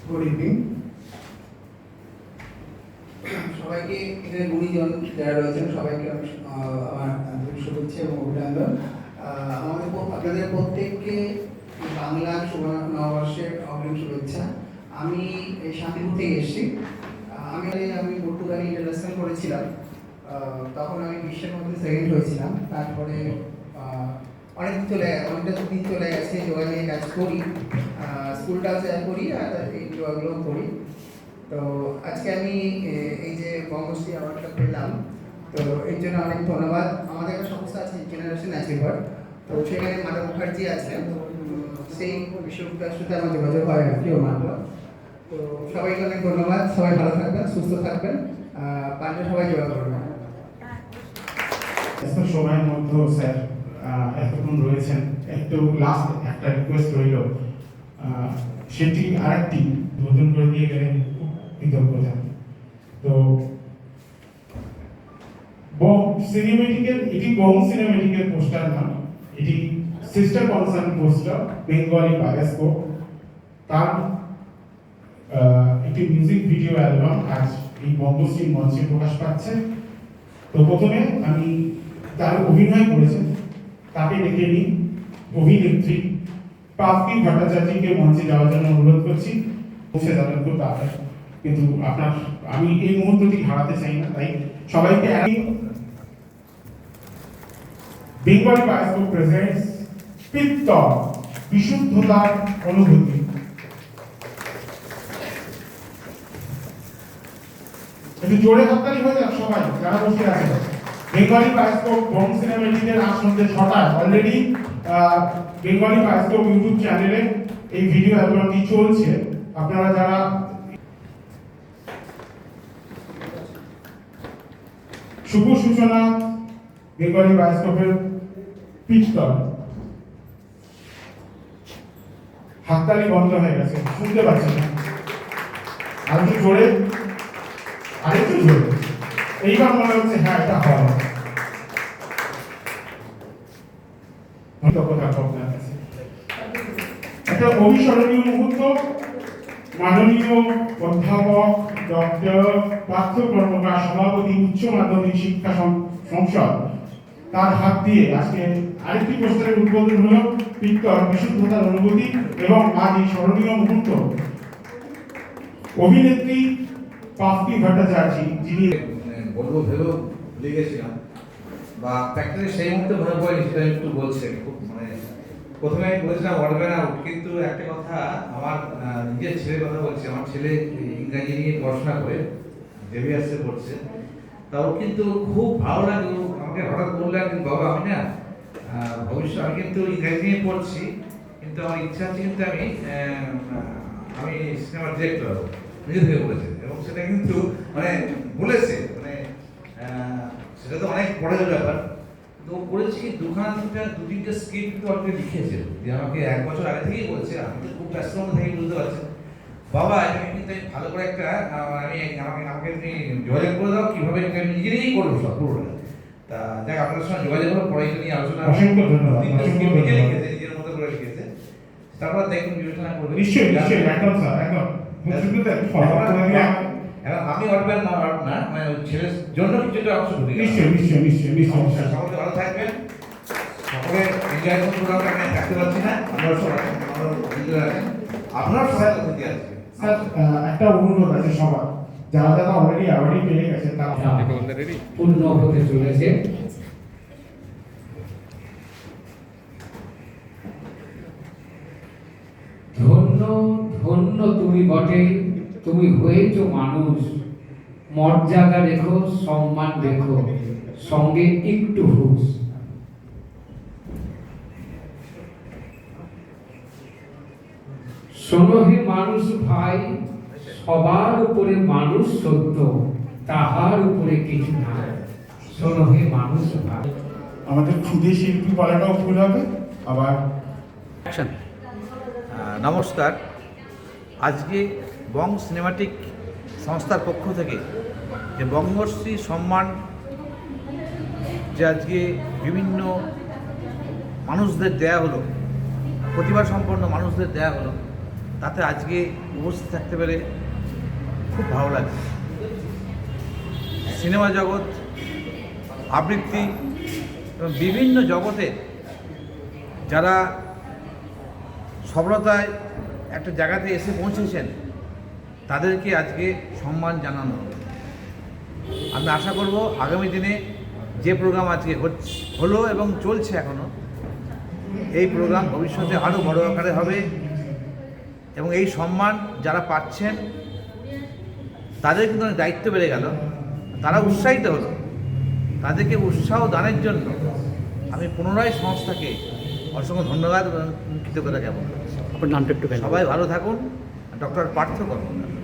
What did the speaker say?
Good evening সবাইকে। এখানে গুণীজন যারা রয়েছেন সবাইকে আমার আন্তরিক শুভেচ্ছা এবং অভিনন্দন। আপনাদের প্রত্যেককে বাংলা নববর্ষের অগ্রিম শুভেচ্ছা। আমি এই শান্তিপুর থেকে এসেছি। আমি পর্তুগালি ইন্টারন্যাশনাল করেছিলাম, তখন আমি বিশ্বের মধ্যে সেকেন্ড হয়েছিলাম। তারপরে অনেকটা দিন চলে গেছে, যোগা নিয়ে কাজ করি, স্কুলটাও করি আর এই যোগাগুলো করি। তো আজকে আমি এই যে বঙ্গশ্রী অ্যাওয়ার্ডটা পেলাম, তো এর জন্য অনেক ধন্যবাদ। আমাদের একটা সংস্থা আছে জেনারেশন অ্যাচিভার, তো সেখানে মাধব মুখার্জি আছে, সেই বিশ্ববিদ্যালয়ের সাথে আমার যোগাযোগ হয় আর কি, মাধব। তো সবাইকে অনেক ধন্যবাদ। সবাই ভালো থাকবেন, সুস্থ থাকবেন, পারলে সবাই যোগা করবেন। সময়ের মধ্যে স্যার এতক্ষণ রয়েছেন, একটু লাস্ট একটা রিকোয়েস্ট রইল, সেটি আরেকটি নতুন করে দিয়ে গেলেন, খুব কৃতজ্ঞ থাকি। তো সিনেমেটিকের এটি সিনেমেটিকের পোস্টার না, এটি sister concern poster Bengali bioscope, তার একটি মিউজিক ভিডিও অ্যালবাম আজ এই বঙ্গশ্রী মঞ্চে প্রকাশ পাচ্ছে। তো প্রথমে আমি তার অভিনয় করেছেন তাকে ডেকে নিই, অভিনেত্রী পাপড়ি ভট্টাচার্যকে মঞ্চে যাওয়ার জন্য অনুরোধ করছি। পৌঁছে যাবেন খুব তাড়াতাড়ি, কিন্তু আমি এই মুহূর্তটি হারাতে চাই না, তাই সবাইকে বেঙ্গলি বায়োস্কোপ প্রেজেন্টস পিত্তল বিশুদ্ধতার অনুভূতি। একটু জোরে হাততালি হয়ে যাক সবাই যারা বসে আছে। বেঙ্গলি বায়োস্কোপ বং সিনেমেটিকের আজ সন্ধ্যে 6টায় অলরেডি বেঙ্গলি বায়োস্কোপ ইউটিউব চ্যানেলে এই ভিডিও অ্যালবামটি চলছে। আপনারা যারা শুভ সূচনা বেঙ্গলি বায়োস্কোপের পিস্তল, হাততালি বন্ধ হয়ে গেছে, শুনতে পাচ্ছি না, আরেকটু জোরে, আরেকটু জোরে, এইবার মনে হচ্ছে হ্যাঁ এটা হয়। একটা অবিস্মরণীয় মুহূর্ত, মাননীয় অধ্যাপক ডক্টর পার্থ কর্মকার, সভাপতি উচ্চ মাধ্যমিক শিক্ষা সংসদ, তার হাত দিয়ে আজকে আরেকটি পোস্টারের উদ্বোধন হলো পিত্তল বিশুদ্ধতার অনুভূতি। এবং আজ এই স্মরণীয় মুহূর্ত অভিনেত্রী পাপড়ি ভট্টাচার্য, যিনি বলবো ভেবেও ভুলে গেছিলাম, বা ফ্যাক্টরি সেই মুহূর্তে মনে পড়েনি, সেটা একটু বলছে। খুব প্রথমে আমি বলেছিলাম অডবেন আউট, কিন্তু একটা কথা, আমার নিজের ছেলের কথা বলছি। আমার ছেলে ইংরাজি নিয়ে পড়াশোনা করে জেভিয়ার্সে পড়ছে, তাও কিন্তু খুব ভালো লাগে। আমাকে হঠাৎ বললেন, বাবা আমি না ভবিষ্যৎ আমি কিন্তু ইংরাজি নিয়ে পড়ছি, কিন্তু আমার ইচ্ছা আছে কিন্তু আমি সিনেমার ডিরেক্টর হবো, নিজে থেকে বলেছে। এবং সেটা কিন্তু বলেছে, সেটা তো অনেক বড় ব্যাপার। তো করেছি কি, দু তিনটে স্ক্রিপ্ট কিন্তু অলরেডি লিখেছে, যে আমাকে 1 বছর আগে থেকেই বলেছে। আমি তো খুব ব্যস্ত থেকে বুঝতে পারছেন, বাবা এটাকে কিন্তু আমি ভালো করে একটা আমাকে তুমি যোগাযোগ করে দাও, কিভাবে আমি নিজে নিজেই করবো সব পুরোটা। তা দেখ, আপনার সঙ্গে যোগাযোগ করে পরে এটা নিয়ে আলোচনা, নিজে লিখেছে, নিজের মতো করে লিখেছে। তারপর দেখুন বিবেচনা করবে। নিশ্চয়ই নিশ্চয়ই, একদম স্যার, একদম। আমি অডবেন না, ছেলের জন্য কিছুটা অংশ ঢুকে। নিশ্চয়ই নিশ্চয়ই নিশ্চয়ই নিশ্চয়ই। সকলে ভালো থাকবেন, সকলে এনজয় করতে পারবেন। আমি থাকতে পারছি না, আপনারা সবাই আপনার সবাই অতিথি আছে। স্যার একটা অনুরোধ আছে সবার, যারা যারা অলরেডি অ্যাওয়ার্ডই পেয়ে গেছে তারা পূর্ণ হতে চলেছে। ধন্য ধন্য তুমি বটে, তুমি হয়েছ মানুষ, মর্যাদা রেখো, সম্মান রেখো, সঙ্গে একটু হুঁশ। শোনো হে মানুষ ভাই, সবার উপরে মানুষ সত্য, তাহার উপরে কিছু নাই। শোনো হে মানুষ ভাই। আমাদের ক্ষুদে শিল্পী বলাটাও ভুল হবে আবার। নমস্কার। আজকে বং সিনেমাটিক সংস্থার পক্ষ থেকে যে বঙ্গশ্রী সম্মান, যে আজকে বিভিন্ন মানুষদের দেয়া হলো, প্রতিভা সম্পন্ন মানুষদের দেয়া হলো, তাতে আজকে উপস্থিত থাকতে পেরে খুব ভালো লাগছে। সিনেমা জগৎ, আবৃত্তি এবং বিভিন্ন জগতে যারা সফলতায় একটা জায়গাতে এসে পৌঁছেছেন তাদেরকে আজকে সম্মান জানানো হবে। আমি আশা করব আগামী দিনে যে প্রোগ্রাম আজকে হলো এবং চলছে এখনও, এই প্রোগ্রাম ভবিষ্যতে আরও বড় আকারে হবে এবং এই সম্মান যারা পাচ্ছেন তাদের কিন্তু অনেক দায়িত্ব বেড়ে গেল, তারা উৎসাহিত হলো। তাদেরকে উৎসাহ দানের জন্য আমি পুনরায় সংস্থাকে অসংখ্য ধন্যবাদ এবং কৃতজ্ঞতা জ্ঞাপন করছি। আপনার নামটা একটু সবাই ভালো থাকুন। ডক্টর পার্থ কর্মকার।